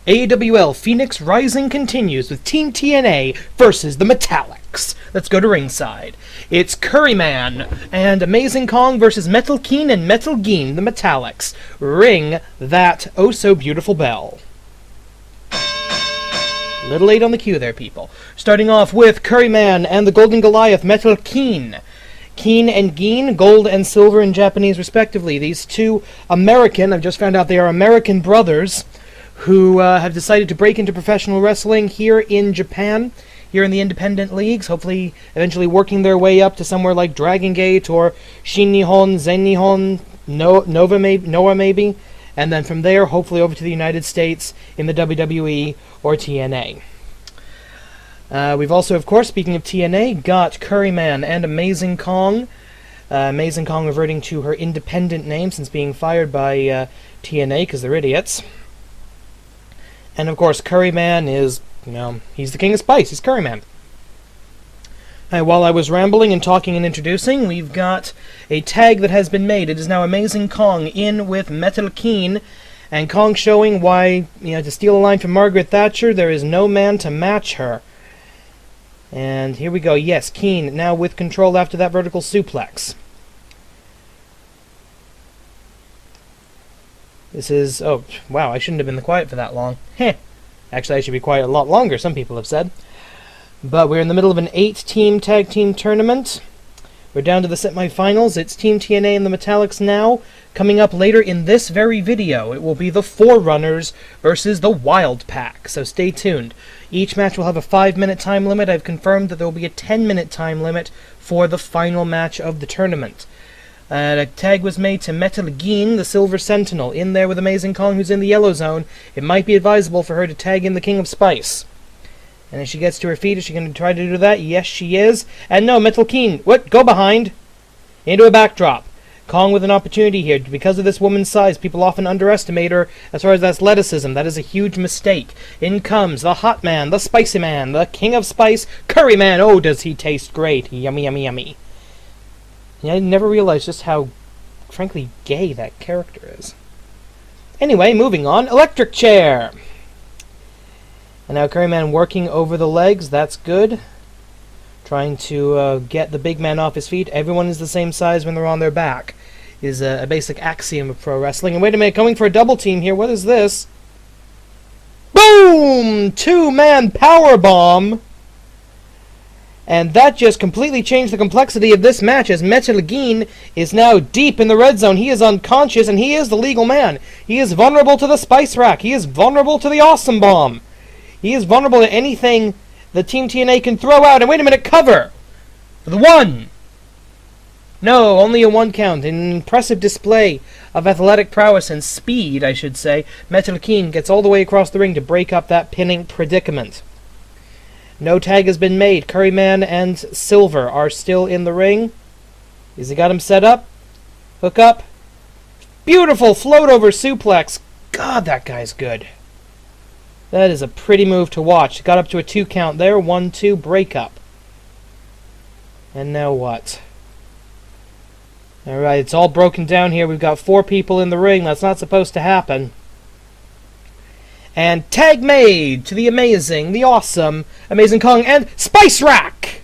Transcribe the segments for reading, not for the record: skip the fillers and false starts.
AWL Phoenix Rising continues with Team TNA versus the Metallics. Let's go to ringside. It's Curryman and Amazing Kong versus Metal Keen and Metal Geen, the Metallics. Ring that oh-so-beautiful bell. Little late on the cue there, people. Starting off with Curryman and the Golden Goliath, Metal Keen. Keen and Geen, gold and silver in Japanese respectively. These two American, I've just found out they are American brothers, who have decided to break into professional wrestling here in Japan, here in the independent leagues, hopefully eventually working their way up to somewhere like Dragon Gate or Shin Nihon, Zen Nihon, Noah maybe, and then from there hopefully over to the United States in the WWE or TNA. We've also, of course, speaking of TNA, got Curryman and Amazing Kong. Amazing Kong reverting to her independent name since being fired by TNA because they're idiots. And of course, Curryman is, he's the king of spice. He's Curryman. While I was rambling and talking and introducing, we've got a tag that has been made. It is now Amazing Kong in with Metal Keen, and Kong showing why, to steal a line from Margaret Thatcher, there is no man to match her. And here we go. Yes, Keen now with control after that vertical suplex. This is... oh, wow, I shouldn't have been quiet for that long. Heh. Actually, I should be quiet a lot longer, some people have said. But we're in the middle of an 8-team tag team tournament. We're down to the semifinals. It's Team TNA and the Metallics now. Coming up later in this very video, it will be the Forerunners versus the Wild Pack, so stay tuned. Each match will have a 5-minute time limit. I've confirmed that there will be a 10-minute time limit for the final match of the tournament. A tag was made to Metal Geen, the Silver Sentinel, in there with Amazing Kong, who's in the yellow zone. It might be advisable for her to tag in the King of Spice. And as she gets to her feet, is she going to try to do that? Yes, she is. And no, Metal Keen, what? Go behind. Into a backdrop. Kong with an opportunity here. Because of this woman's size, people often underestimate her as far as athleticism. That is a huge mistake. In comes the Hot Man, the Spicy Man, the King of Spice, Curryman. Oh, does he taste great. Yummy, yummy, yummy. Yeah, I never realized just how, frankly, gay that character is. Anyway, moving on. Electric Chair! And now Curryman working over the legs. That's good. Trying to get the big man off his feet. Everyone is the same size when they're on their back. Is a basic axiom of pro wrestling. And wait a minute, going for a double team here. What is this? Boom! 2-man powerbomb! And that just completely changed the complexity of this match as Metal Geen is now deep in the red zone. He is unconscious and he is the legal man. He is vulnerable to the Spice Rack. He is vulnerable to the Awesome Bomb. He is vulnerable to anything that Team TNA can throw out. And wait a minute, cover! For the 1! No, only a 1 count. An impressive display of athletic prowess and speed, I should say. Metal Geen gets all the way across the ring to break up that pinning predicament. No tag has been made. Curryman and Silver are still in the ring. Has he got him set up? Hook up. Beautiful float over suplex. God, that guy's good. That is a pretty move to watch. Got up to a 2 count there. 1-2 breakup. And now what? Alright, it's all broken down here. We've got 4 people in the ring. That's not supposed to happen. And tag made to the amazing, the awesome, Amazing Kong and Spice Rack!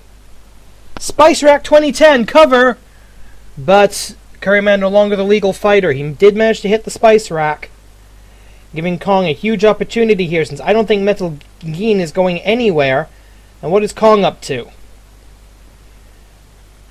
Spice Rack 2010 cover, but Curryman no longer the legal fighter. He did manage to hit the Spice Rack, giving Kong a huge opportunity here since I don't think Metal Geen is going anywhere. And what is Kong up to?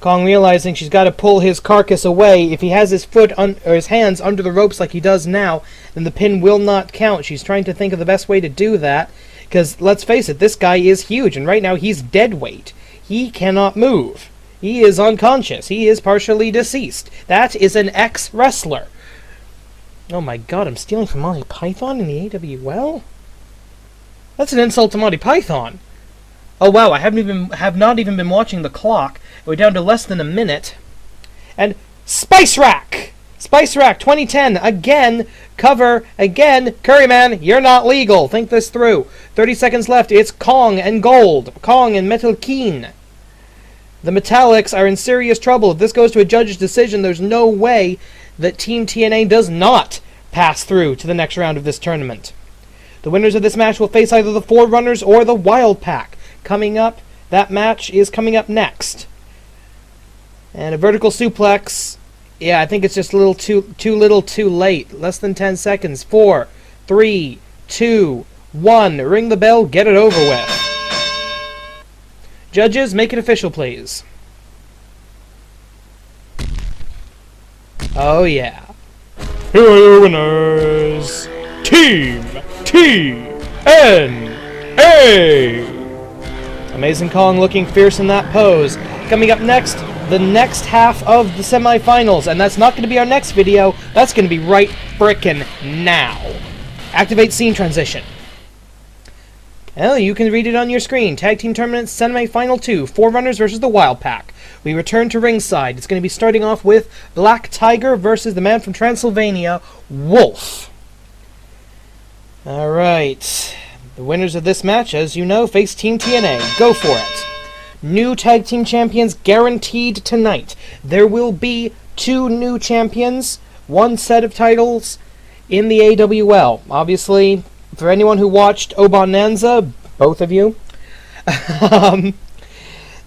Kong realizing she's got to pull his carcass away. If he has his foot or his hands under the ropes like he does now, then the pin will not count. She's trying to think of the best way to do that. Because, let's face it, this guy is huge, and right now he's dead weight. He cannot move. He is unconscious. He is partially deceased. That is an ex-wrestler. Oh my god, I'm stealing from Monty Python in the AWL? That's an insult to Monty Python. Oh wow, I have not even been watching the clock. We're down to less than a minute. And Spice Rack! Spice Rack 2010, again, cover, again, Curryman, you're not legal. Think this through. 30 seconds left. It's Kong and Gold. Kong and Metal Keen. The Metallics are in serious trouble. If this goes to a judge's decision, there's no way that Team TNA does not pass through to the next round of this tournament. The winners of this match will face either the Forerunners or the Wild Pack. Coming up, that match is coming up next. And a vertical suplex. Yeah, I think it's just a little too late. Less than 10 seconds. 4, 3, 2, 1. Ring the bell, get it over with. Judges, make it official, please. Oh, yeah. Here are your winners. Team TNA. Amazing Kong looking fierce in that pose. Coming up next, the next half of the semifinals. And that's not going to be our next video. That's going to be right frickin' now. Activate scene transition. Well, you can read it on your screen. Tag Team Tournament Semi-Final 2, Forerunners versus the Wild Pack. We return to ringside. It's going to be starting off with Black Tiger versus the man from Transylvania, Wolf. Alright. The winners of this match, as you know, face Team TNA. Go for it. New Tag Team Champions guaranteed tonight. There will be 2 new champions, 1 set of titles in the AWL. Obviously, for anyone who watched Obonanza, both of you, the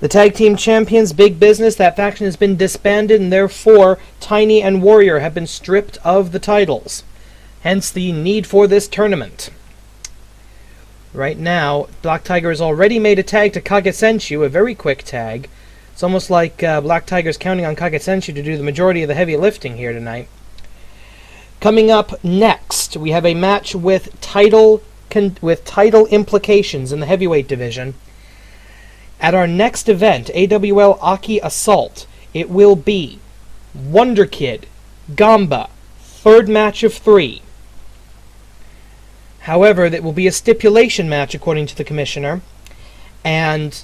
Tag Team Champions, big business, that faction has been disbanded, and therefore Tiny and Warrior have been stripped of the titles. Hence the need for this tournament. Right now, Black Tiger has already made a tag to Kagesenshu, a very quick tag. It's almost like Black Tiger's counting on Kagesenshu to do the majority of the heavy lifting here tonight. Coming up next, we have a match with title implications in the heavyweight division. At our next event, AWL Aki Assault, it will be Wonder Kid, Gamba, 3rd match of 3. However, that will be a stipulation match according to the commissioner, and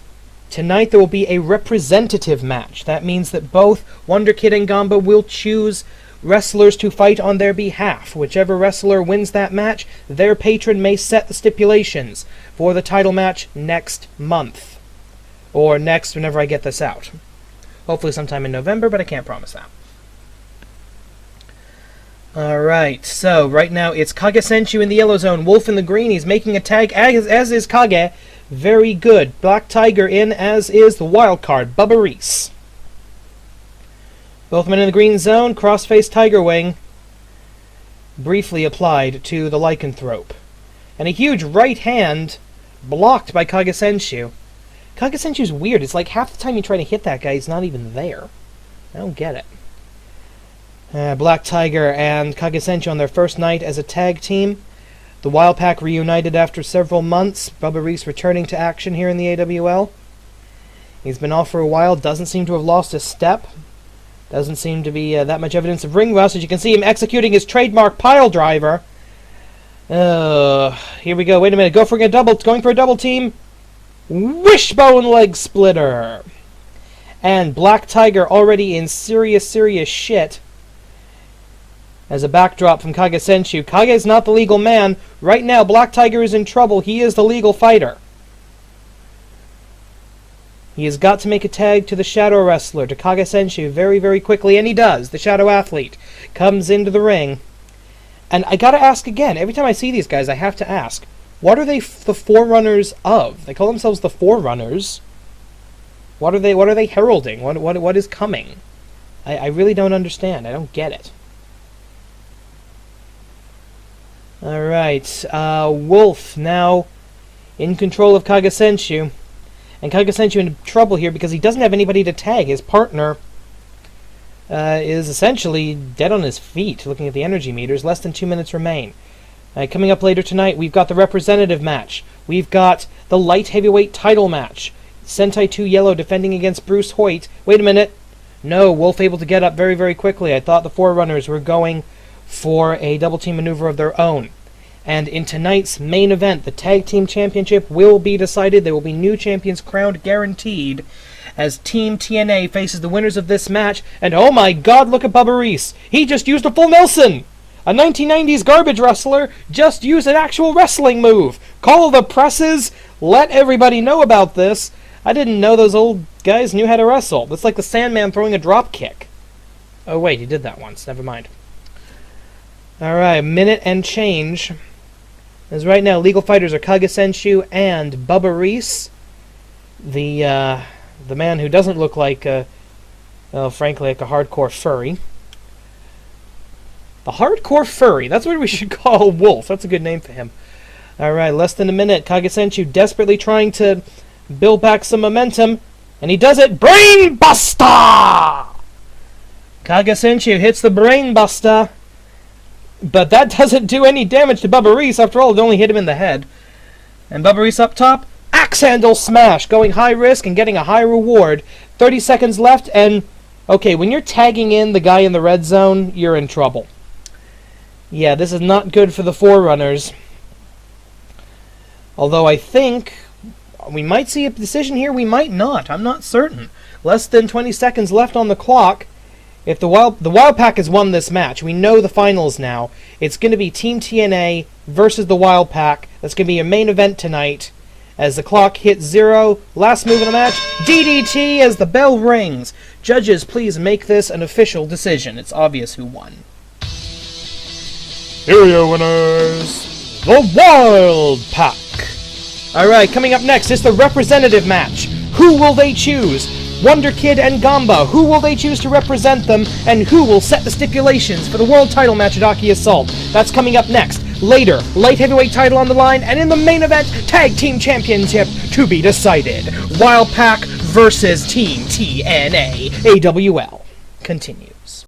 tonight there will be a representative match. That means that both Wonder Kid and Gamba will choose wrestlers to fight on their behalf. Whichever wrestler wins that match, their patron may set the stipulations for the title match next month. Or next, whenever I get this out. Hopefully sometime in November, but I can't promise that. Alright, so right now it's Kagesenshu in the yellow zone, Wolf in the green. He's making a tag, as is Kage. Very good. Black Tiger in, as is the wild card, Bubba Reese. Both men in the green zone, cross-face Tiger Wing, briefly applied to the lycanthrope. And a huge right hand blocked by Kagesenshu. Kagesenshu's weird. It's like half the time you try to hit that guy, he's not even there. I don't get it. Black Tiger and Kagesenshu on their first night as a tag team. The Wild Pack reunited after several months. Bubba Reese returning to action here in the AWL. He's been off for a while, doesn't seem to have lost a step. Doesn't seem to be that much evidence of ring rust, as you can see him executing his trademark pile driver. Here we go. Wait a minute. Going for a double team. Wishbone leg splitter. And Black Tiger already in serious shit. As a backdrop from Kagesenshu. Kage is not the legal man. Right now, Black Tiger is in trouble. He is the legal fighter. He has got to make a tag to the Shadow Wrestler, to Kagesenshu, very quickly, and he does. The Shadow Athlete comes into the ring. And I gotta ask again, every time I see these guys, I have to ask, what are they the forerunners of? They call themselves the Forerunners. What are they heralding? What is coming? I really don't understand. I don't get it. Alright, Wolf now in control of Kagesenshu. And Kagesenshu in trouble here because he doesn't have anybody to tag. His partner is essentially dead on his feet, looking at the energy meters. Less than 2 minutes remain. Coming up later tonight, we've got the representative match. We've got the light heavyweight title match. Sentai 2 Yellow defending against Bruce Hoyt. Wait a minute. No, Wolf able to get up very quickly. I thought the Forerunners were going for a double team maneuver of their own. And in tonight's main event, the Tag Team Championship will be decided. There will be new champions crowned guaranteed as Team TNA faces the winners of this match. And oh my god, look at Bubba Reese. He just used a full Nelson. A 1990s garbage wrestler just used an actual wrestling move. Call the presses. Let everybody know about this. I didn't know those old guys knew how to wrestle. It's like the Sandman throwing a drop kick. Oh wait, he did that once. Never mind. Alright, minute and change As right now, legal fighters are Kagasenshu and Bubba Reese. The man who doesn't look like, frankly, like a hardcore furry. The hardcore furry. That's what we should call Wolf. That's a good name for him. Alright, less than a minute. Kagasenshu desperately trying to build back some momentum. And he does it. Brain Buster! Kagasenshu hits the Brain Buster. But that doesn't do any damage to Bubba Reese. After all, it only hit him in the head. And Bubba Reese up top. Axe handle smash. Going high risk and getting a high reward. 30 seconds left. And, okay, when you're tagging in the guy in the red zone, you're in trouble. Yeah, this is not good for the Forerunners. Although I think we might see a decision here. We might not. I'm not certain. Less than 20 seconds left on the clock. If the Wild Pack has won this match, we know the finals now. It's going to be Team TNA versus the Wild Pack. That's going to be a main event tonight. As the clock hits 0, last move of the match, DDT as the bell rings. Judges, please make this an official decision. It's obvious who won. Here are your winners, the Wild Pack. Alright, coming up next is the representative match. Who will they choose? Wonder Kid and Gamba, who will they choose to represent them, and who will set the stipulations for the world title match at Aki Assault? That's coming up next. Later, light heavyweight title on the line, and in the main event, tag team championship to be decided. Wild Pack versus Team TNA. AWL continues.